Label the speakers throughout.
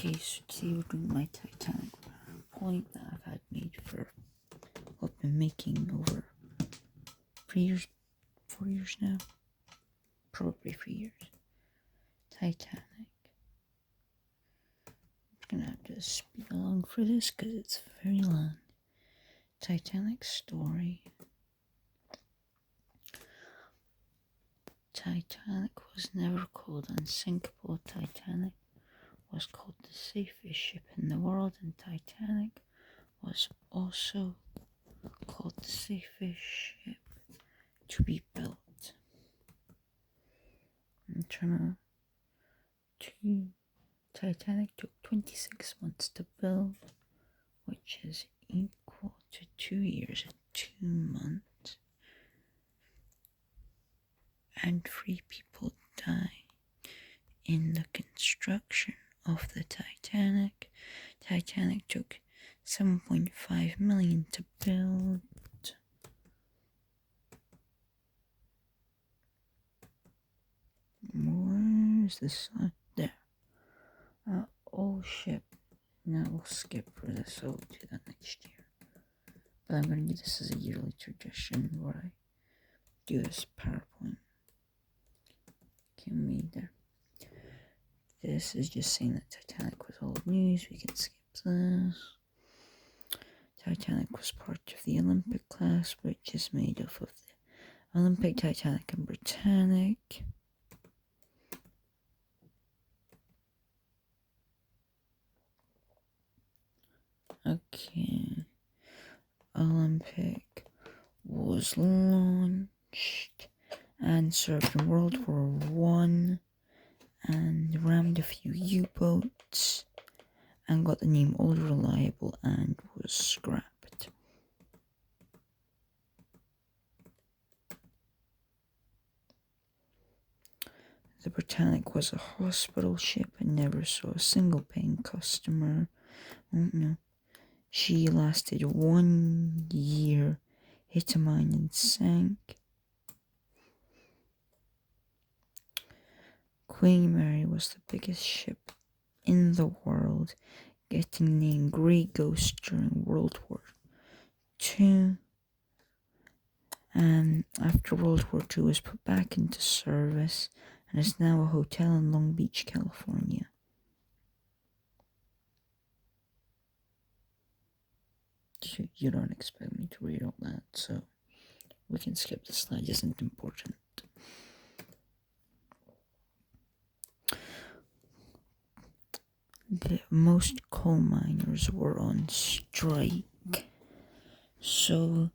Speaker 1: Okay, so today we're doing my Titanic point that I've been making over 3 years, 4 years now, probably 3 years. Titanic. I'm gonna have to speed along for this because it's very long. Titanic story. Titanic was never called unsinkable. Titanic was called the safest ship in the world, and Titanic was also called the safest ship to be built. Titanic took 26 months to build, which is equal to 2 years and 2 months. And 3 people died in the construction of the Titanic. Titanic took $7.5 million to build. Where's the sun? There. Old ship. Now we'll skip for this. So we'll do that next year. But I'm going to do this as a yearly tradition where I do this PowerPoint. Can we there? This is just saying that Titanic was old news. We can skip this. Titanic was part of the Olympic class, which is made up of the Olympic, Titanic, and Britannic. Okay. Olympic was launched and served in World War I and rammed a few U-boats and got the name Old Reliable and was scrapped. The Britannic was a hospital ship and never saw a single paying customer. Oh no. She lasted 1 year, hit a mine and sank. Queen Mary was the biggest ship in the world, getting named Grey Ghost during World War II. And after World War II was put back into service and is now a hotel in Long Beach, California. You don't expect me to read all that, so we can skip the slide. Isn't important. Most coal miners were on strike, so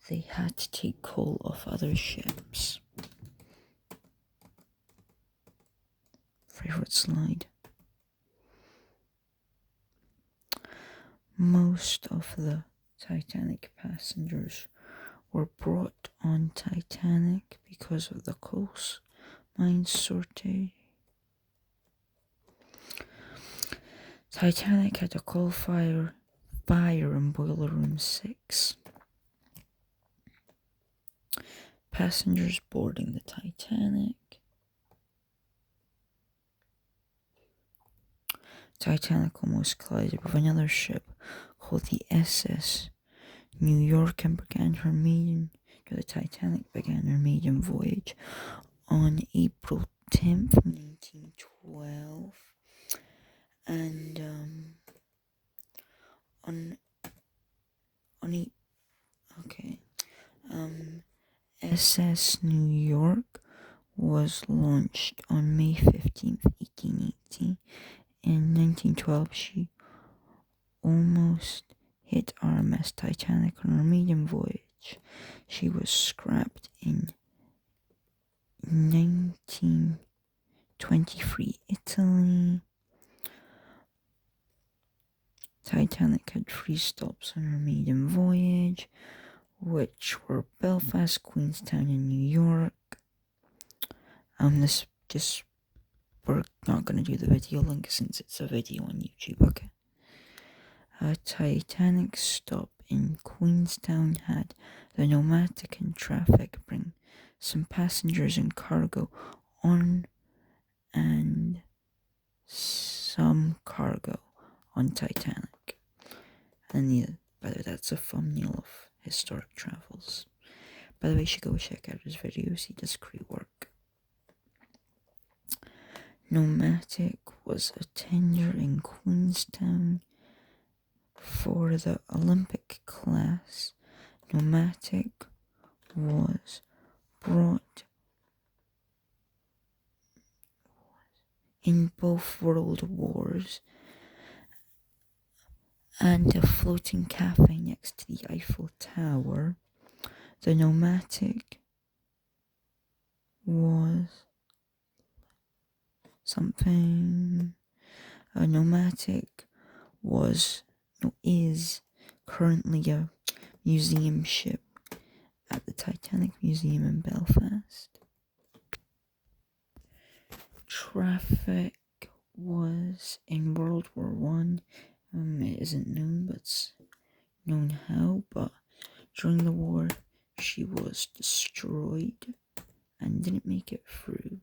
Speaker 1: they had to take coal off other ships. Favorite slide. Most of the Titanic passengers were brought on Titanic because of the coal mine shortage. Titanic had a coal fire in Boiler Room 6. Passengers boarding the Titanic. Titanic almost collided with another ship called the SS New York and the Titanic began her maiden voyage on April 10th, 1912. And SS New York was launched on May 15th, 1880. In 1912, she almost hit RMS Titanic on her maiden voyage. She was scrapped in 1923 Italy. Titanic had 3 stops on her maiden voyage, which were Belfast, Queenstown, and New York. We're not going to do the video link since it's a video on YouTube, okay? A Titanic stop in Queenstown had the pneumatic and traffic bring some passengers and cargo on and some cargo. on Titanic. And yeah, by the way, that's a thumbnail of Historic Travels. By the way, you should go check out his videos, he does great work. Nomadic was a tender in Queenstown for the Olympic class. Nomadic was brought in both world wars, and a floating cafe next to the Eiffel Tower. The Nomadic was something. A Nomadic is currently a museum ship at the Titanic Museum in Belfast. Traffic was in World War One. It isn't known, but it's known how. But during the war, she was destroyed and didn't make it through.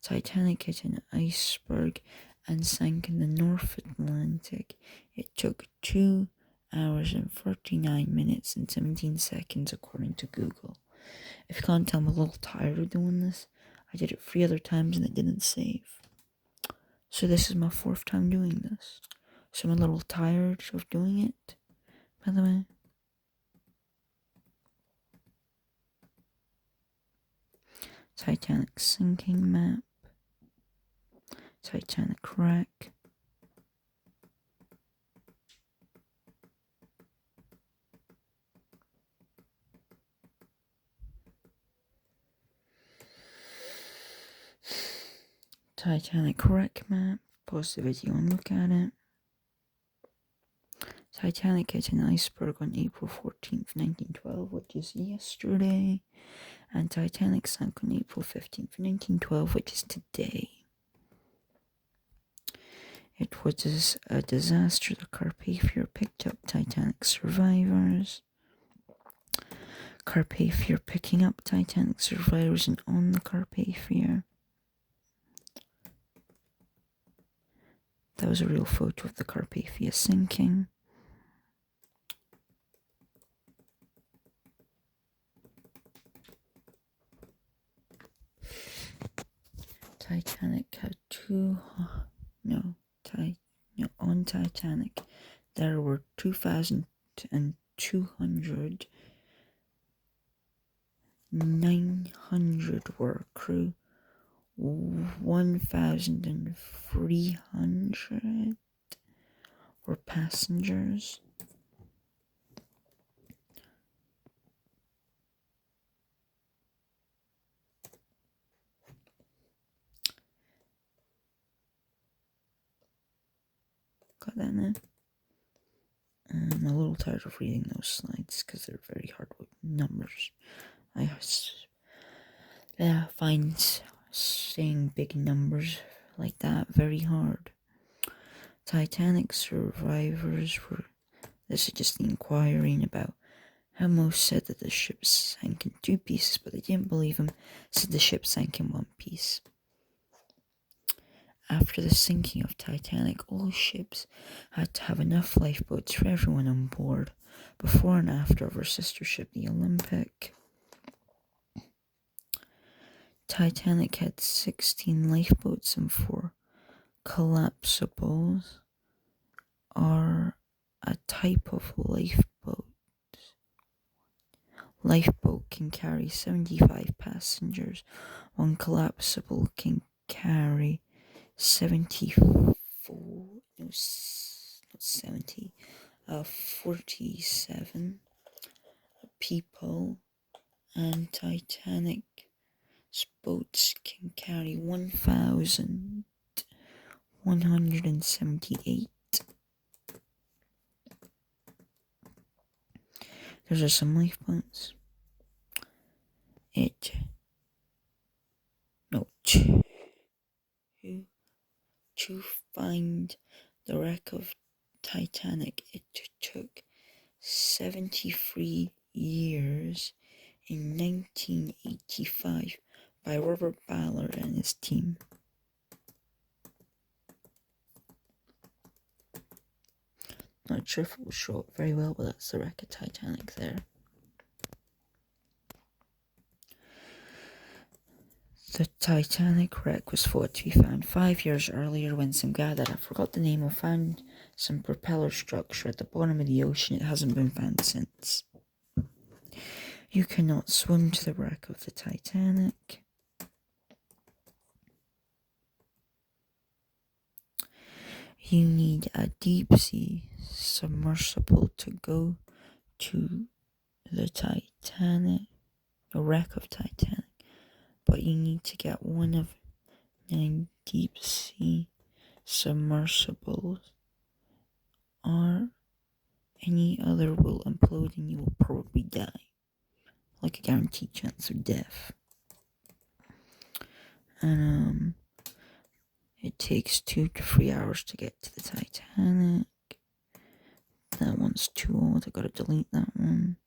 Speaker 1: Titanic hit an iceberg and sank in the North Atlantic. It took 2 hours and 39 minutes and 17 seconds according to Google. If you can't tell, I'm a little tired of doing this. I did it 3 other times and it didn't save. So this is my 4th time doing this. So I'm a little tired of doing it, by the way. Titanic sinking map. Titanic wreck. Titanic wreck map. Pause the video and look at it. Titanic hit an iceberg on April 14th, 1912, which is yesterday. And Titanic sank on April 15th, 1912, which is today. It was a disaster. The Carpathia picked up Titanic survivors. Carpathia picking up Titanic survivors and on the Carpathia. That was a real photo of the Carpathia sinking. Titanic had on Titanic there were 2,200, 900 were crew, 1,300 were passengers. Got that now? I'm a little tired of reading those slides because they're very hard with numbers. I find saying big numbers like that very hard. Titanic survivors were. This is just the inquiring about how most said that the ship sank in 2 pieces, but they didn't believe him, said the ship sank in 1 piece. After the sinking of Titanic, all ships had to have enough lifeboats for everyone on board, before and after of her sister ship, the Olympic. Titanic had 16 lifeboats and 4 collapsibles, are a type of lifeboat. Lifeboat can carry 75 passengers. 1 collapsible can carry 47 people, and Titanic boats can carry 1,178. Those are some lifeboats. To find the wreck of Titanic, it took 73 years in 1985 by Robert Ballard and his team. Not sure if it will show up very well, but that's the wreck of Titanic there. The Titanic wreck was thought to be found 5 years earlier when some guy that I forgot the name of found some propeller structure at the bottom of the ocean. It hasn't been found since. You cannot swim to the wreck of the Titanic. You need a deep sea submersible to go to the Titanic, the wreck of Titanic. But you need to get one of 9 deep sea submersibles, or any other will implode and you will probably die. Like a guaranteed chance of death. And it takes 2 to 3 hours to get to the Titanic. That one's too old, I gotta delete that one.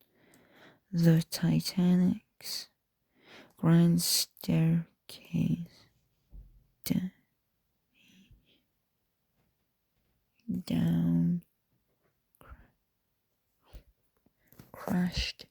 Speaker 1: The Titanic's grand staircase down crashed